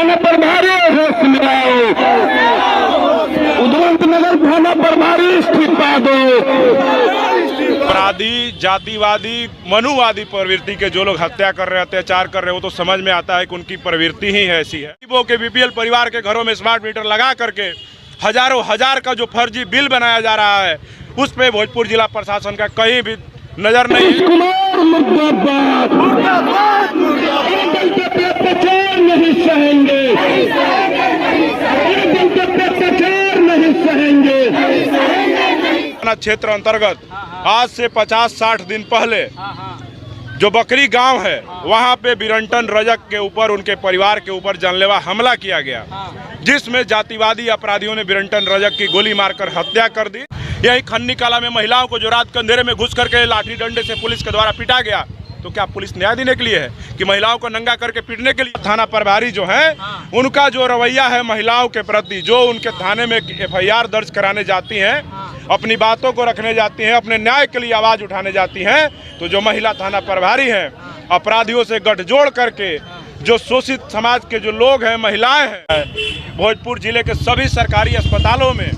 थाना प्रभारी होश में आओ, उधवंत नगर थाना प्रभारी इस्तीफा दो। अपराधी, जातिवादी, मनुवादी प्रवृत्ति के जो लोग हत्या कर रहे, अत्याचार कर रहे, वो तो समझ में आता है कि उनकी प्रवृत्ति ही ऐसी है। गरीबों के बीपीएल परिवार के घरों में स्मार्ट मीटर लगा करके हजारों हजार का जो फर्जी बिल बनाया जा रहा है, उस पे भोजपुर जिला प्रशासन का कहीं भी नजर नहीं है। नहीं सहेंगे, नहीं सहेंगे। थाना क्षेत्र अंतर्गत आज से 50-60 दिन पहले जो बकरी गांव है, वहां पे बिरंटन रजक के ऊपर, उनके परिवार के ऊपर जानलेवा हमला किया गया, जिसमें जातिवादी अपराधियों ने बिरंटन रजक की गोली मारकर हत्या कर दी। यही खन्नी कला में महिलाओं को जो रात के अंधेरे में घुस करके लाठी डंडे से पुलिस के द्वारा पीटा गया, तो क्या पुलिस न्याय देने के लिए है कि महिलाओं को नंगा करके पीटने के लिए? थाना प्रभारी जो है, उनका जो रवैया है महिलाओं के प्रति, जो उनके थाने में FIR दर्ज कराने जाती हैं, अपनी बातों को रखने जाती हैं, अपने न्याय के लिए आवाज उठाने जाती हैं, तो जो महिला थाना प्रभारी हैं, अपराधियों से गठजोड़ करके जो शोषित समाज के जो लोग हैं, महिलाएं हैं, भोजपुर जिले के सभी सरकारी अस्पतालों में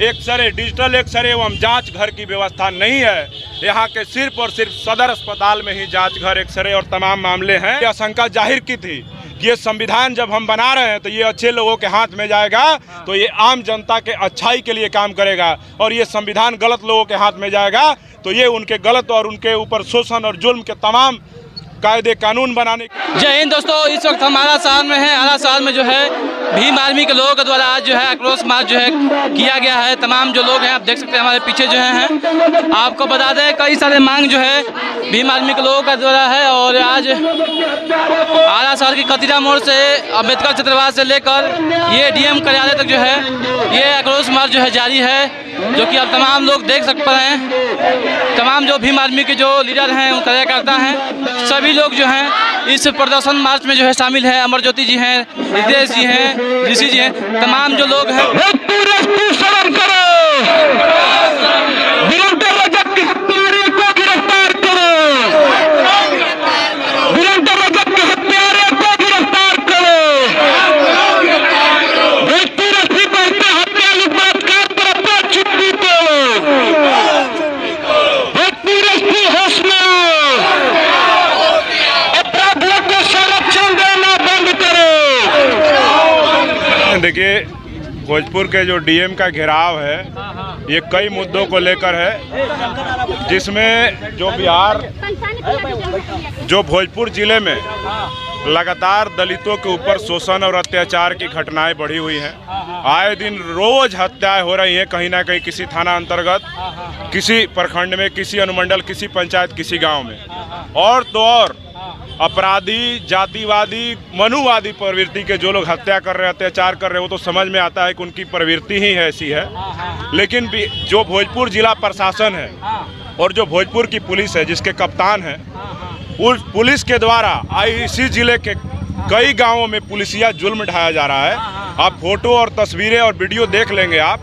एक्सरे, डिजिटल एक्सरे एवं जांच घर की व्यवस्था नहीं है। यहाँ के सिर्फ और सिर्फ सदर अस्पताल में ही जांच घर, एक्सरे और तमाम मामले हैं। ये आशंका जाहिर की थी कि ये संविधान जब हम बना रहे हैं तो ये अच्छे लोगों के हाथ में जाएगा, तो ये आम जनता के अच्छाई के लिए काम करेगा, और ये संविधान गलत लोगों के हाथ में जाएगा तो ये उनके गलत और उनके ऊपर शोषण और जुल्म के तमाम कायदे कानून बनाने। जय हिंद दोस्तों, इस वक्त हम आरा शहर में हैं। आरा शहर में जो है भीम आर्मी के लोगों के द्वारा आज जो है आक्रोश मार्च जो है किया गया है। तमाम जो लोग हैं, आप देख सकते हैं हमारे पीछे जो हैं। आपको बता दें कई सारे मांग जो है भीम आर्मी के लोगों का द्वारा है, और आज आरा शहर की खतीरा मोड़ से अम्बेडकर छत्रवास से लेकर ये DM कार्यालय तक जो है ये आक्रोश मार्च जो है जारी है, जो कि अब तमाम लोग देख सकते हैं। तमाम जो भीम आर्मी के जो लीडर हैं, कार्यकर्ता हैं, सभी लोग जो हैं इस प्रदर्शन मार्च में जो है शामिल है। अमर ज्योति जी हैं, रितेश जी हैं, ऋषि जी हैं, तमाम जो लोग हैं। देखिए, भोजपुर के जो DM का घेराव है, ये कई मुद्दों को लेकर है, जिसमें जो भोजपुर जिले में लगातार दलितों के ऊपर शोषण और अत्याचार की घटनाएं बढ़ी हुई हैं। आए दिन रोज हत्याएं हो रही हैं, कहीं ना कहीं किसी थाना अंतर्गत, किसी प्रखंड में, किसी अनुमंडल, किसी पंचायत, किसी गांव में। और तो और अपराधी, जातिवादी, मनुवादी प्रवृत्ति के जो लोग हत्या कर रहे, अत्याचार कर रहे, वो तो समझ में आता है कि उनकी प्रवृत्ति ही ऐसी है। लेकिन जो भोजपुर जिला प्रशासन है और जो भोजपुर की पुलिस है, जिसके कप्तान हैं, उस पुलिस के द्वारा इसी जिले के कई गांवों में पुलिसिया जुल्म ढाया जा रहा है। आप फोटो और तस्वीरें और वीडियो देख लेंगे आप,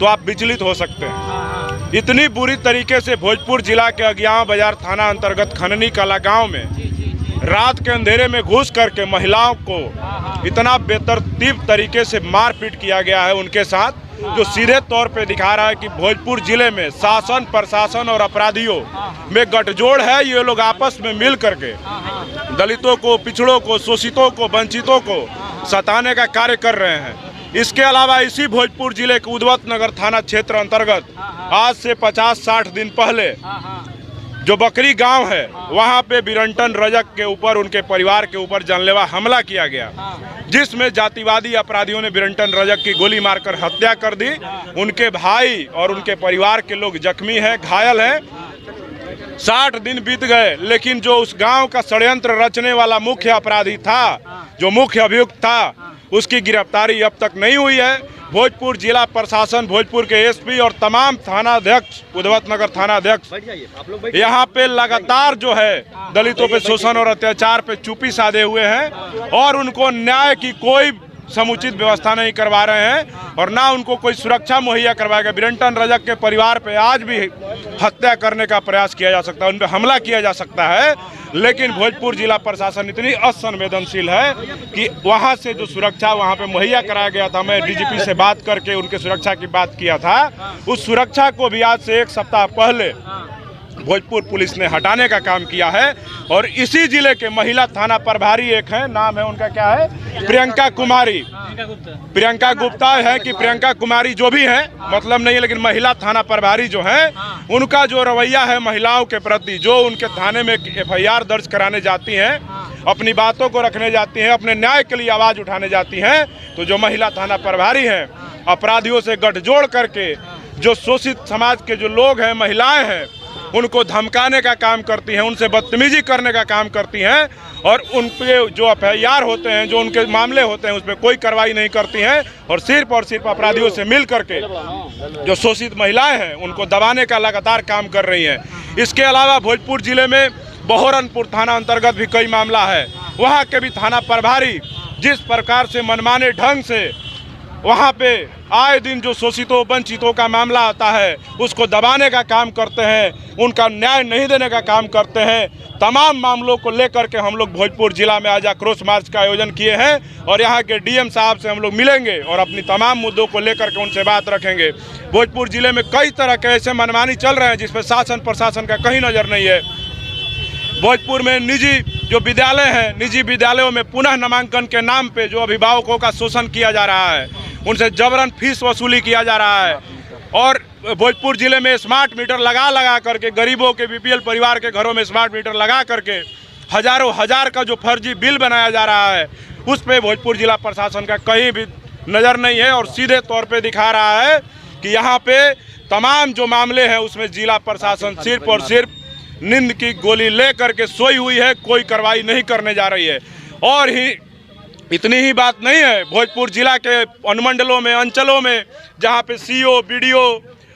तो आप विचलित हो सकते हैं। इतनी बुरी तरीके से भोजपुर जिला के अगियां बाजार थाना अंतर्गत खननी कला गाँव में रात के अंधेरे में घुस करके महिलाओं को इतना बेतरतीब तरीके से मारपीट किया गया है उनके साथ, जो सीधे तौर पे दिखा रहा है कि भोजपुर जिले में शासन, प्रशासन और अपराधियों में गठजोड़ है। ये लोग आपस में मिल करके दलितों को, पिछड़ों को, शोषितों को, वंचितों को सताने का कार्य कर रहे हैं। इसके अलावा इसी भोजपुर जिले के उधवंत नगर थाना क्षेत्र अंतर्गत आज से 50-60 दिन पहले जो बकरी गांव है, वहां पे बिरंटन रजक के ऊपर, उनके परिवार के ऊपर जानलेवा हमला किया गया, जिसमें जातिवादी अपराधियों ने बिरंटन रजक की गोली मारकर हत्या कर दी। उनके भाई और उनके परिवार के लोग जख्मी हैं, घायल हैं। 60 दिन बीत गए, लेकिन जो उस गांव का षड्यंत्र रचने वाला मुख्य अपराधी था, जो मुख्य अभियुक्त था, उसकी गिरफ्तारी अब तक नहीं हुई है। भोजपुर जिला प्रशासन, भोजपुर के SP और तमाम थानाध्यक्ष, उधवंत नगर थानाध्यक्ष यहाँ पे लगातार जो है दलितों पे शोषण और अत्याचार पे चुप्पी साधे हुए हैं, और उनको न्याय की कोई समुचित व्यवस्था नहीं करवा रहे हैं, और ना उनको कोई सुरक्षा मुहैया करवाएगा। बिरंटन रजक के परिवार पे आज भी हत्या करने का प्रयास किया जा सकता है, उन पर हमला किया जा सकता है। लेकिन भोजपुर जिला प्रशासन इतनी असंवेदनशील है कि वहाँ से जो सुरक्षा वहाँ पे मुहैया कराया गया था, मैं डीजीपी से बात करके उनके सुरक्षा की बात किया था, उस सुरक्षा को भी आज से 1 सप्ताह पहले भोजपुर पुलिस ने हटाने का काम किया है। और इसी जिले के महिला थाना प्रभारी एक हैं, नाम है उनका क्या है, प्रियंका कुमारी, प्रियंका गुप्ता है कि प्रियंका कुमारी जो भी है मतलब नहीं है, लेकिन महिला थाना प्रभारी जो है उनका जो रवैया है महिलाओं के प्रति, जो उनके थाने में FIR दर्ज कराने जाती हैं, अपनी बातों को रखने जाती हैं, अपने न्याय के लिए आवाज़ उठाने जाती हैं, तो जो महिला थाना प्रभारी हैं अपराधियों से गठजोड़ करके जो शोषित समाज के जो लोग हैं, महिलाएं हैं, उनको धमकाने का काम करती हैं, उनसे बदतमीजी करने का काम करती हैं, और उन पे जो FIR होते हैं, जो उनके मामले होते हैं, उस पर कोई कार्रवाई नहीं करती हैं, और सिर्फ अपराधियों से मिल करके जो शोषित महिलाएं हैं उनको दबाने का लगातार काम कर रही हैं। इसके अलावा भोजपुर जिले में बहोरनपुर थाना अंतर्गत भी कई मामला है, वहाँ के भी थाना प्रभारी जिस प्रकार से मनमाने ढंग से वहाँ पे आए दिन जो शोषितों वंचितों का मामला आता है उसको दबाने का काम करते हैं, उनका न्याय नहीं देने का काम करते हैं। तमाम मामलों को लेकर के हम लोग भोजपुर जिला में आज आक्रोश मार्च का आयोजन किए हैं और यहाँ के DM साहब से हम लोग मिलेंगे और अपनी तमाम मुद्दों को लेकर के उनसे बात रखेंगे। भोजपुर जिले में कई तरह के ऐसे मनमानी चल रहे हैं जिसपे शासन प्रशासन का कहीं नज़र नहीं है। भोजपुर में निजी जो विद्यालय हैं, निजी विद्यालयों में पुनः नामांकन के नाम पे जो अभिभावकों का शोषण किया जा रहा है, उनसे जबरन फीस वसूली किया जा रहा है। और भोजपुर जिले में स्मार्ट मीटर लगा करके गरीबों के BPL परिवार के घरों में स्मार्ट मीटर लगा करके हजारों हजार का जो फर्जी बिल बनाया जा रहा है, उस पे भोजपुर जिला प्रशासन का कहीं भी नज़र नहीं है और सीधे तौर पे दिखा रहा है कि यहाँ पे तमाम जो मामले हैं उसमें जिला प्रशासन सिर्फ और सिर्फ नींद की गोली ले करके सोई हुई है, कोई कार्रवाई नहीं करने जा रही है। और ही इतनी ही बात नहीं है, भोजपुर जिला के अनुमंडलों में, अंचलों में जहाँ पे CO, BDO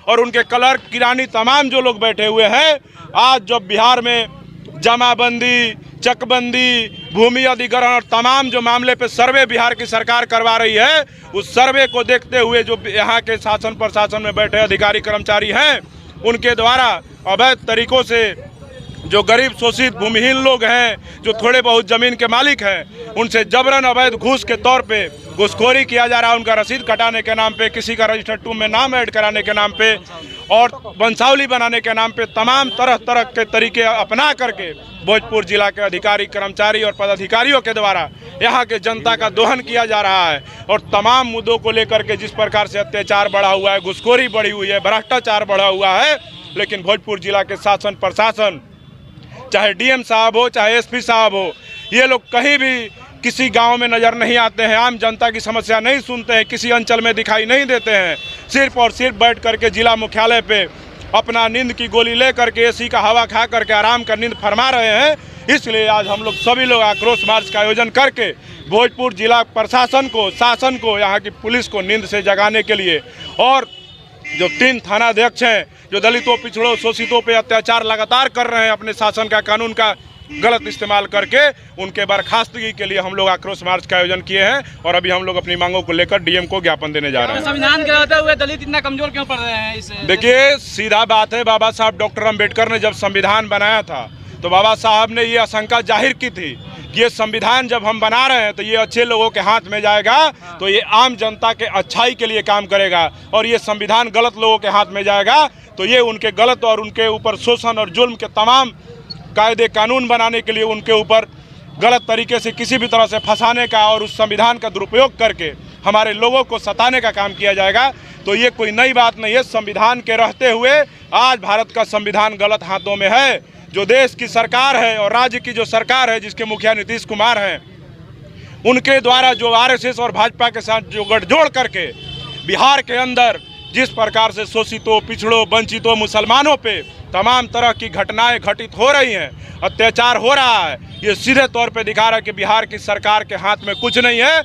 और उनके क्लर्क, किरानी तमाम जो लोग बैठे हुए हैं, आज जब बिहार में जमाबंदी, चकबंदी, भूमि अधिग्रहण और तमाम जो मामले पे सर्वे बिहार की सरकार करवा रही है, उस सर्वे को देखते हुए जो यहाँ के शासन प्रशासन में बैठे अधिकारी कर्मचारी हैं उनके द्वारा अवैध तरीकों से जो गरीब शोषित भूमिहीन लोग हैं, जो थोड़े बहुत ज़मीन के मालिक हैं, उनसे जबरन अवैध घूस के तौर पे घूसखोरी किया जा रहा है। उनका रसीद कटाने के नाम पे, किसी का रजिस्टर्ड टू में नाम ऐड कराने के नाम पे और वंशावली बनाने के नाम पे तमाम तरह के तरीके अपना करके भोजपुर जिला के अधिकारी कर्मचारी और पदाधिकारियों के द्वारा यहाँ के जनता का दोहन किया जा रहा है। और तमाम मुद्दों को लेकर के जिस प्रकार से अत्याचार बढ़ा हुआ है, घूसखोरी बढ़ी हुई है, भ्रष्टाचार बढ़ा हुआ है, लेकिन भोजपुर जिला के शासन प्रशासन, चाहे DM साहब हो, चाहे SP साहब हो, ये लोग कहीं भी किसी गांव में नज़र नहीं आते हैं, आम जनता की समस्या नहीं सुनते हैं, किसी अंचल में दिखाई नहीं देते हैं, सिर्फ और सिर्फ बैठ करके जिला मुख्यालय पे अपना नींद की गोली ले करके AC का हवा खा करके आराम का नींद फरमा रहे हैं। इसलिए आज हम लोग सभी लोग आक्रोश मार्च का आयोजन करके भोजपुर जिला प्रशासन को, शासन को, यहाँ की पुलिस को नींद से जगाने के लिए, और जो 3 थानाध्यक्ष हैं जो दलितों, पिछड़ों, शोषितों पे अत्याचार लगातार कर रहे हैं अपने शासन का, कानून का गलत इस्तेमाल करके, उनके बर्खास्तगी के लिए हम लोग आक्रोश मार्च का आयोजन किए हैं। और अभी हम लोग अपनी मांगों को लेकर DM को ज्ञापन देने जा रहे हैं। संविधान के रहते हुए दलित इतना कमजोर क्यों पड़ रहे हैं इस? देखिए, सीधा बात है, बाबा साहब डॉक्टर अम्बेडकर ने जब संविधान बनाया था तो बाबा साहब ने ये आशंका जाहिर की थी कि ये संविधान जब हम बना रहे हैं तो ये अच्छे लोगों के हाथ में जाएगा, तो ये आम जनता के अच्छाई के लिए काम करेगा, और ये संविधान गलत लोगों के हाथ में जाएगा तो ये उनके गलत और उनके ऊपर शोषण और जुल्म के तमाम कायदे कानून बनाने के लिए उनके ऊपर गलत तरीके से किसी भी तरह से फंसाने का और उस संविधान का दुरुपयोग करके हमारे लोगों को सताने का काम किया जाएगा। तो ये कोई नई बात नहीं है। संविधान के रहते हुए आज भारत का संविधान गलत हाथों में है। जो देश की सरकार है और राज्य की जो सरकार है जिसके मुखिया नीतीश कुमार हैं, उनके द्वारा जो RSS और भाजपा के साथ जो गठजोड़ करके बिहार के अंदर जिस प्रकार से शोषितों, पिछड़ों, वंचितों, मुसलमानों पे तमाम तरह की घटनाएं घटित हो रही हैं, अत्याचार हो रहा है, ये सीधे तौर पे दिखा रहा है कि बिहार की सरकार के हाथ में कुछ नहीं है।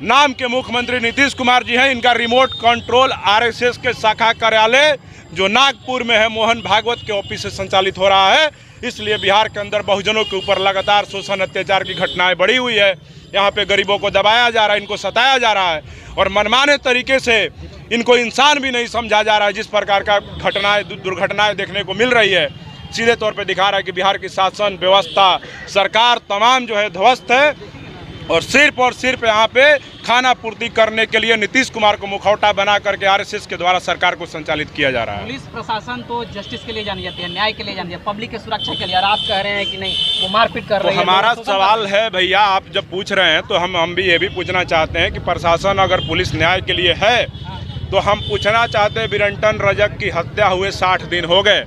नाम के मुख्यमंत्री नीतीश कुमार जी हैं, इनका रिमोट कंट्रोल RSS के शाखा कार्यालय जो नागपुर में है, मोहन भागवत के ऑफिस से संचालित हो रहा है। इसलिए बिहार के अंदर बहुजनों के ऊपर लगातार शोषण, अत्याचार की घटनाएं बढ़ी हुई है। यहाँ पे गरीबों को दबाया जा रहा है, इनको सताया जा रहा है और मनमाने तरीके से इनको इंसान भी नहीं समझा जा रहा है। जिस प्रकार का घटनाएं, दुर्घटनाएं देखने को मिल रही है, सीधे तौर पे दिखा रहा है कि बिहार की शासन व्यवस्था सरकार तमाम जो है ध्वस्त है और सिर्फ यहाँ पे खाना पूर्ति करने के लिए नीतीश कुमार को मुखौटा बना करके आरएसएस के द्वारा सरकार को संचालित किया जा रहा है। पुलिस प्रशासन तो जस्टिस के लिए जानी जाती है, न्याय के लिए जानी जाती है, पब्लिक की सुरक्षा के लिए, और आप कह रहे हैं कि नहीं वो मारपीट कर रही है। हमारा सवाल है भैया, आप जब पूछ रहे हैं तो हम भी ये भी पूछना चाहते हैं कि प्रशासन अगर पुलिस न्याय के लिए है तो हम पूछना चाहते हैं, बिरंटन रजक की हत्या हुए 60 दिन हो गए,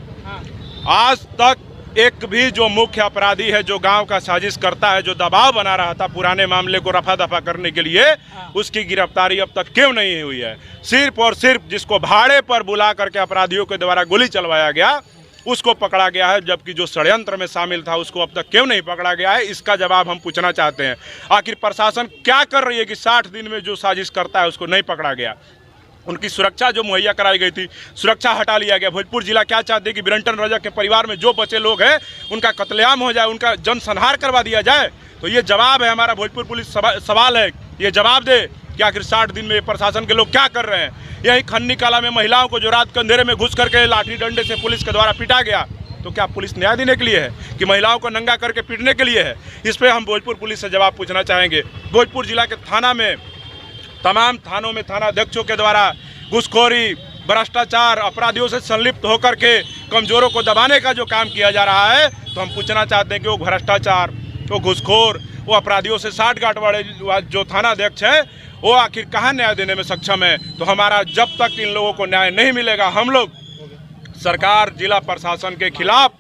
आज तक एक भी जो मुख्य अपराधी है जो गांव का साजिश करता है, जो दबाव बना रहा था पुराने मामले को रफा दफा करने के लिए, उसकी गिरफ्तारी अब तक क्यों नहीं हुई है। सिर्फ और सिर्फ जिसको भाड़े पर बुला करके अपराधियों के द्वारा गोली चलवाया गया उसको पकड़ा गया है, जबकि जो षड्यंत्र में शामिल था उसको अब तक क्यों नहीं पकड़ा गया है, इसका जवाब हम पूछना चाहते हैं। आखिर प्रशासन क्या कर रही है कि 60 दिन में जो साजिश करता है उसको नहीं पकड़ा गया। उनकी सुरक्षा जो मुहैया कराई गई थी, सुरक्षा हटा लिया गया। भोजपुर जिला क्या चाहते हैं कि बिरंटन रजक के परिवार में जो बचे लोग हैं उनका कत्लेआम हो जाए, उनका जनसंहार करवा दिया जाए। तो ये जवाब है हमारा, भोजपुर पुलिस सवाल है, ये जवाब दे कि आखिर 60 दिन में प्रशासन के लोग क्या कर रहे हैं। यही खन्नी काला में महिलाओं को जो रात के अंधेरे में घुस करके लाठी डंडे से पुलिस के द्वारा पीटा गया, तो क्या पुलिस न्याय देने के लिए है कि महिलाओं को नंगा करके पीटने के लिए है? इस पर हम भोजपुर पुलिस से जवाब पूछना चाहेंगे। भोजपुर जिला के थाना में, तमाम थानों में थानाध्यक्षों के द्वारा घूसखोरी, भ्रष्टाचार, अपराधियों से संलिप्त होकर के कमजोरों को दबाने का जो काम किया जा रहा है, तो हम पूछना चाहते हैं कि वो भ्रष्टाचार, वो घूसखोर, वो अपराधियों से साठगांठ वाले जो थानाध्यक्ष हैं वो आखिर कहाँ न्याय देने में सक्षम है। तो हमारा जब तक इन लोगों को न्याय नहीं मिलेगा, हम लोग सरकार, जिला प्रशासन के खिलाफ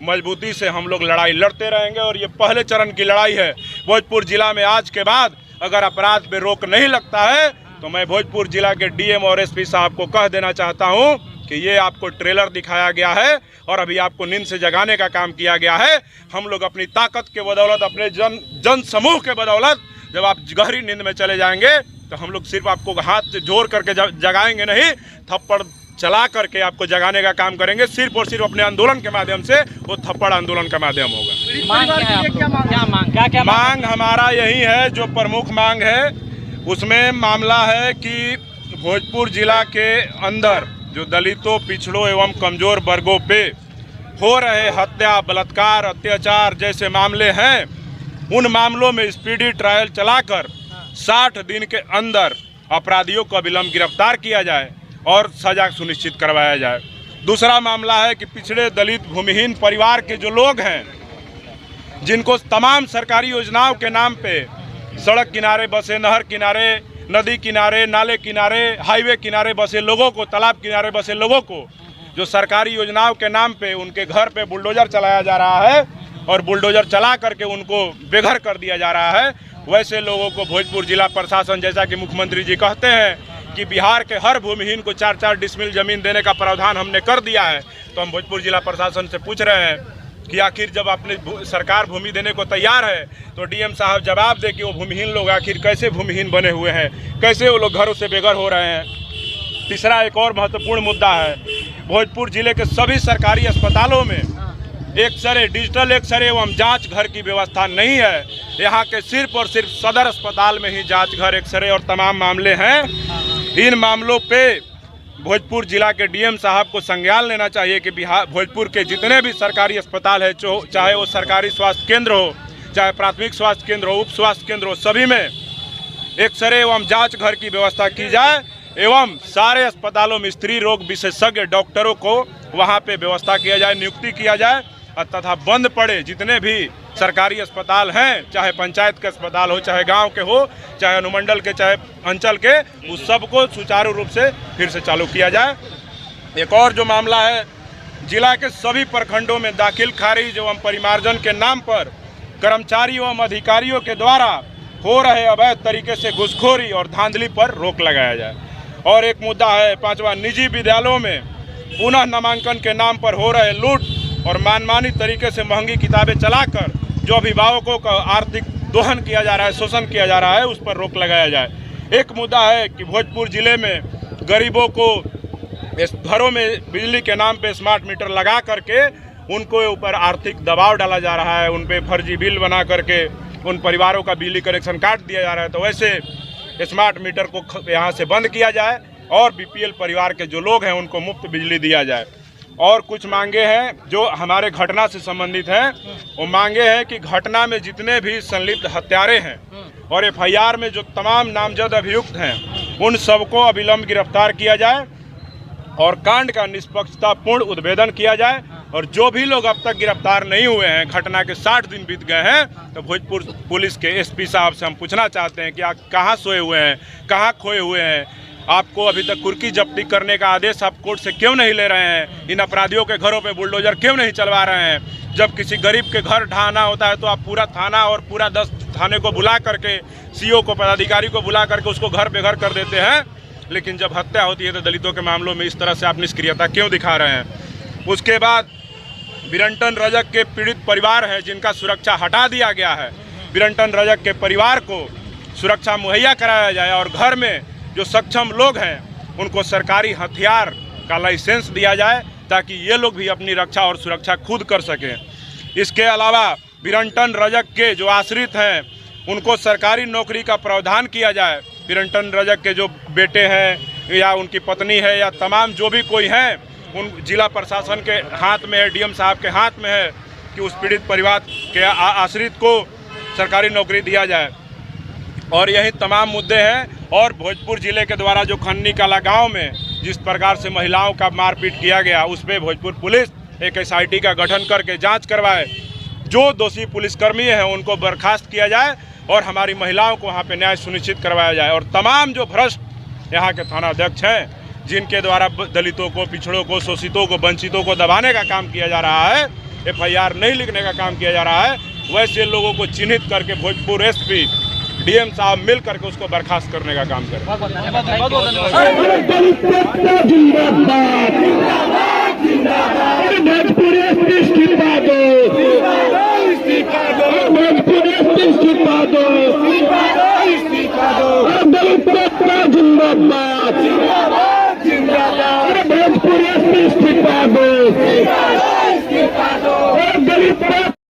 मजबूती से हम लोग लड़ाई लड़ते रहेंगे। और ये पहले चरण की लड़ाई है। भोजपुर जिला में आज के बाद अगर अपराध पे रोक नहीं लगता है तो मैं भोजपुर जिला के डीएम और एसपी साहब को कह देना चाहता हूं कि ये आपको ट्रेलर दिखाया गया है और अभी आपको नींद से जगाने का काम किया गया है। हम लोग अपनी ताकत के बदौलत, अपने जन समूह के बदौलत जब आप गहरी नींद में चले जाएंगे तो हम लोग सिर्फ आपको हाथ से जोड़ करके जगाएंगे नहीं, थप्पड़ चला करके आपको जगाने का काम करेंगे। सिर्फ और सिर्फ अपने आंदोलन के माध्यम से, वो थप्पड़ आंदोलन का माध्यम होगा। मांग हमारा यही है, जो प्रमुख मांग है उसमें मामला है कि भोजपुर जिला के अंदर जो दलितों, पिछड़ों एवं कमजोर वर्गों पे हो रहे हत्या, बलात्कार, अत्याचार जैसे मामले हैं, उन मामलों में स्पीडी ट्रायल चलाकर 60 दिन के अंदर अपराधियों को अविलंब गिरफ्तार किया जाए और सजा सुनिश्चित करवाया जाए। दूसरा मामला है कि पिछड़े, दलित, भूमिहीन परिवार के जो लोग हैं, जिनको तमाम सरकारी योजनाओं के नाम पे सड़क किनारे बसे, नहर किनारे, नदी किनारे, नाले किनारे, हाईवे किनारे बसे लोगों को, तालाब किनारे बसे लोगों को जो सरकारी योजनाओं के नाम पे उनके घर पे बुलडोजर चलाया जा रहा है और बुलडोजर चला करके उनको बेघर कर दिया जा रहा है, वैसे लोगों को भोजपुर जिला प्रशासन, जैसा कि मुख्यमंत्री जी कहते हैं कि बिहार के हर भूमिहीन को 4-4 डिसमिल जमीन देने का प्रावधान हमने कर दिया है, तो हम भोजपुर जिला प्रशासन से पूछ रहे हैं कि आखिर जब अपने सरकार भूमि देने को तैयार है तो डीएम साहब जवाब दे कि वो भूमिहीन लोग आखिर कैसे भूमिहीन बने हुए हैं, कैसे वो लोग घरों से बेघर हो रहे हैं। तीसरा एक और महत्वपूर्ण मुद्दा है, भोजपुर जिले के सभी सरकारी अस्पतालों में एक्सरे, डिजिटल एक्सरे एवं जांच घर की व्यवस्था नहीं है। यहाँ के सिर्फ और सिर्फ सदर अस्पताल में ही जांच घर, एक्सरे और तमाम मामले हैं। इन मामलों पे भोजपुर जिला के डीएम साहब को संज्ञान लेना चाहिए कि भोजपुर के जितने भी सरकारी अस्पताल है, चाहे वो सरकारी स्वास्थ्य केंद्र हो, चाहे प्राथमिक स्वास्थ्य केंद्र हो, उप स्वास्थ्य केंद्र हो, सभी में एक्सरे एवं जांच घर की व्यवस्था की जाए एवं सारे अस्पतालों में स्त्री रोग विशेषज्ञ डॉक्टरों को वहाँ पे व्यवस्था किया जाए, नियुक्ति किया जाए तथा बंद पड़े जितने भी सरकारी अस्पताल हैं, चाहे पंचायत के अस्पताल हो, चाहे गांव के हो, चाहे अनुमंडल के, चाहे अंचल के, उस सबको सुचारू रूप से फिर से चालू किया जाए। एक और जो मामला है, जिला के सभी प्रखंडों में दाखिल खारिज एवं परिमार्जन के नाम पर कर्मचारियों एवं अधिकारियों के द्वारा हो रहे अवैध तरीके से घूसखोरी और धांधली पर रोक लगाया जाए। और एक मुद्दा है 5वां, निजी विद्यालयों में पुनः नामांकन के नाम पर हो रहे लूट और मनमानी तरीके से महंगी किताबें चलाकर जो अभिभावकों का आर्थिक दोहन किया जा रहा है, शोषण किया जा रहा है, उस पर रोक लगाया जाए। एक मुद्दा है कि भोजपुर जिले में गरीबों को घरों में बिजली के नाम पे स्मार्ट मीटर लगा करके उनको ऊपर आर्थिक दबाव डाला जा रहा है, उन पे फर्जी बिल बना करके उन परिवारों का बिजली कनेक्शन काट दिया जा रहा है। तो वैसे स्मार्ट मीटर को यहाँ से बंद किया जाए और बीपीएल परिवार के जो लोग हैं उनको मुफ्त बिजली दिया जाए। और कुछ मांगे हैं जो हमारे घटना से संबंधित हैं। वो मांगे हैं कि घटना में जितने भी संलिप्त हत्यारे हैं और FIR में जो तमाम नामजद अभियुक्त हैं उन सबको अविलंब गिरफ्तार किया जाए और कांड का निष्पक्षतापूर्ण उद्भेदन किया जाए। और जो भी लोग अब तक गिरफ्तार नहीं हुए हैं, घटना के 60 दिन बीत गए हैं, तो भोजपुर पुलिस के SP साहब से हम पूछना चाहते हैं कि आप कहाँ सोए हुए हैं, कहाँ खोए हुए हैं? आपको अभी तक कुर्की जब्ती करने का आदेश आप कोर्ट से क्यों नहीं ले रहे हैं? इन अपराधियों के घरों पे बुलडोजर क्यों नहीं चलवा रहे हैं? जब किसी गरीब के घर ढहाना होता है तो आप पूरा थाना और पूरा 10 थाने को बुला करके, CO को, पदाधिकारी को बुला करके उसको घर बेघर कर देते हैं। लेकिन जब हत्या होती है तो दलितों के मामलों में इस तरह से आप निष्क्रियता क्यों दिखा रहे हैं? उसके बाद बिरंटन रजक के पीड़ित परिवार हैं जिनका सुरक्षा हटा दिया गया है। बिरंटन रजक के परिवार को सुरक्षा मुहैया कराया जाए और घर में जो सक्षम लोग हैं उनको सरकारी हथियार का लाइसेंस दिया जाए ताकि ये लोग भी अपनी रक्षा और सुरक्षा खुद कर सकें। इसके अलावा बिरंटन रजक के जो आश्रित हैं उनको सरकारी नौकरी का प्रावधान किया जाए। बिरंटन रजक के जो बेटे हैं या उनकी पत्नी है या तमाम जो भी कोई हैं, उन जिला प्रशासन के हाथ में है, DM साहब के हाथ में है कि उस पीड़ित परिवार के आश्रित को सरकारी नौकरी दिया जाए। और यही तमाम मुद्दे हैं। और भोजपुर जिले के द्वारा जो खन्नी कला गांव में जिस प्रकार से महिलाओं का मारपीट किया गया, उस पर भोजपुर पुलिस एक SIT का गठन करके जांच करवाए। जो दोषी पुलिसकर्मी हैं उनको बर्खास्त किया जाए और हमारी महिलाओं को वहाँ पे न्याय सुनिश्चित करवाया जाए। और तमाम जो भ्रष्ट यहाँ के थाना अध्यक्ष हैं जिनके द्वारा दलितों को, पिछड़ों को, शोषितों को, वंचितों को दबाने का काम किया जा रहा है, FIR नहीं लिखने का काम किया जा रहा है, वैसे लोगों को चिन्हित करके भोजपुर SP DM साहब मिल करके उसको बर्खास्त करने का काम करें। भोजपुर SP इस्तीफा दो, भोजपुर SP इस्तीफा दो, दलित जिंदाबाद।